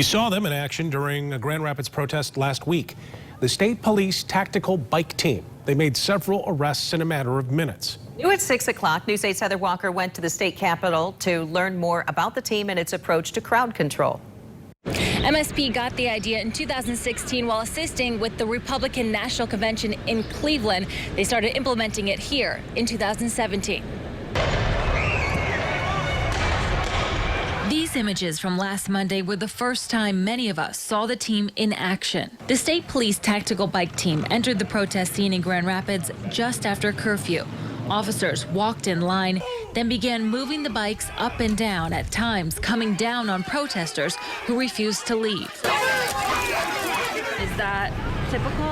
You saw them in action during a Grand Rapids protest last week. The state police tactical bike team. They made several arrests in a matter of minutes. New at 6 o'clock, News 8's Heather Walker went to the state capitol to learn more about the team and its approach to crowd control. MSP got the idea in 2016 while assisting with the Republican National Convention in Cleveland. They started implementing it here in 2017. These images from last Monday were the first time many of us saw the team in action. The state police tactical bike team entered the protest scene in Grand Rapids just after curfew. Officers walked in line, then began moving the bikes up and down, at times coming down on protesters who refused to leave. Is that typical?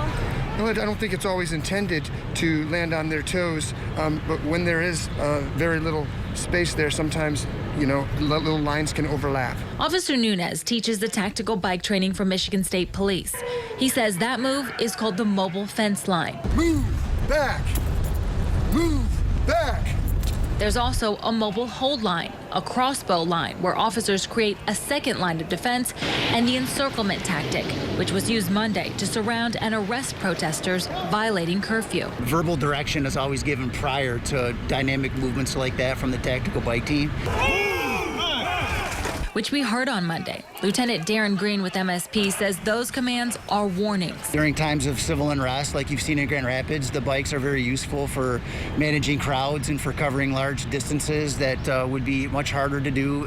No, I don't think it's always intended to land on their toes, but when there is very little space there, sometimes, little lines can overlap. Officer Nunez teaches the tactical bike training for Michigan State Police. He says that move is called the mobile fence line. Move back! Move back! There's also a mobile hold line, a crossbow line, where officers create a second line of defense, and the encirclement tactic, which was used Monday to surround and arrest protesters violating curfew. Verbal direction is always given prior to dynamic movements like that from the tactical bike team, which we heard on Monday. Lieutenant Darren Green with MSP says those commands are warnings. During times of civil unrest, like you've seen in Grand Rapids, the bikes are very useful for managing crowds and for covering large distances that would be much harder to do,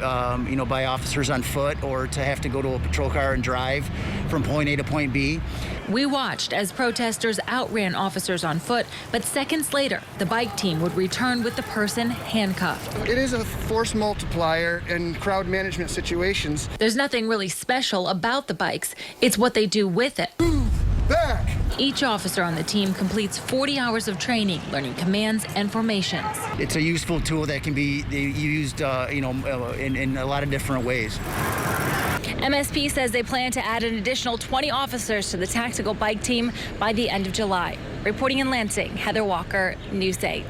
by officers on foot, or to have to go to a patrol car and drive from point A to point B. We watched as protesters outran officers on foot, but seconds later, the bike team would return with the person handcuffed. It is a force multiplier in crowd management situations. There's nothing really special about the bikes. It's what they do with it. Move back! Each officer on the team completes 40 hours of training, learning commands and formations. It's a useful tool that can be used, in a lot of different ways. MSP says they plan to add an additional 20 officers to the tactical bike team by the end of July. Reporting in Lansing, Heather Walker, News 8.